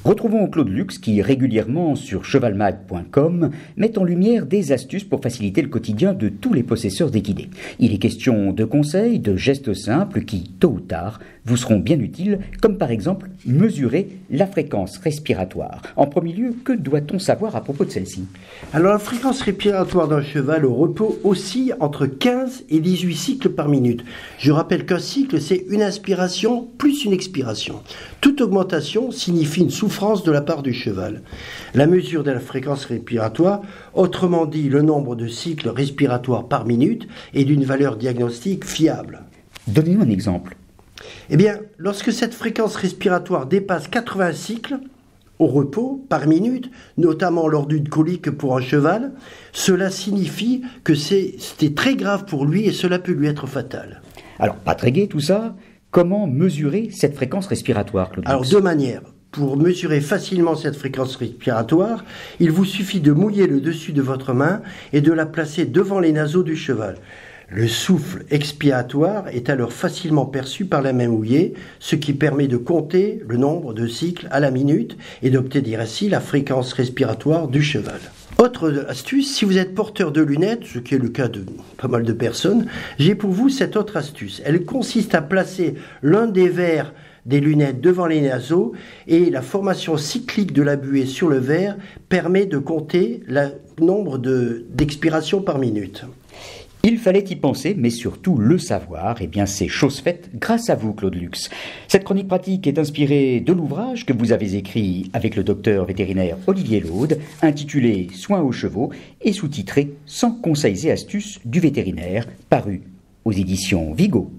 Retrouvons Claude Lux qui, régulièrement sur chevalmag.com, met en lumière des astuces pour faciliter le quotidien de tous les possesseurs d'équidés. Il est question de conseils, de gestes simples qui, tôt ou tard, vous seront bien utiles, comme par exemple mesurer la fréquence respiratoire. En premier lieu, que doit-on savoir à propos de celle-ci? Alors la fréquence respiratoire d'un cheval au repos oscille entre 15 et 18 cycles par minute. Je rappelle qu'un cycle, c'est une inspiration plus une expiration. Toute augmentation signifie une souffrance de la part du cheval. La mesure de la fréquence respiratoire, autrement dit le nombre de cycles respiratoires par minute, est d'une valeur diagnostique fiable. Donnez-nous un exemple. Eh bien, lorsque cette fréquence respiratoire dépasse 80 cycles au repos par minute, notamment lors d'une colique pour un cheval, cela signifie que c'était très grave pour lui et cela peut lui être fatal. Alors, pas très gai tout ça. Comment mesurer cette fréquence respiratoire, Claude Lux? Alors, deux manières. Pour mesurer facilement cette fréquence respiratoire, il vous suffit de mouiller le dessus de votre main et de la placer devant les naseaux du cheval. Le souffle expiratoire est alors facilement perçu par la main mouillée, ce qui permet de compter le nombre de cycles à la minute et d'obtenir ainsi la fréquence respiratoire du cheval. Autre astuce, si vous êtes porteur de lunettes, ce qui est le cas de pas mal de personnes, j'ai pour vous cette autre astuce. Elle consiste à placer l'un des verres des lunettes devant les naseaux et la formation cyclique de la buée sur le verre permet de compter le nombre d'expirations par minute. Il fallait y penser, mais surtout le savoir. Eh bien, c'est chose faite grâce à vous, Claude Lux. Cette chronique pratique est inspirée de l'ouvrage que vous avez écrit avec le docteur vétérinaire Olivier Laude, intitulé Soins aux chevaux et sous-titré 100 conseils et astuces du vétérinaire, paru aux éditions Vigo.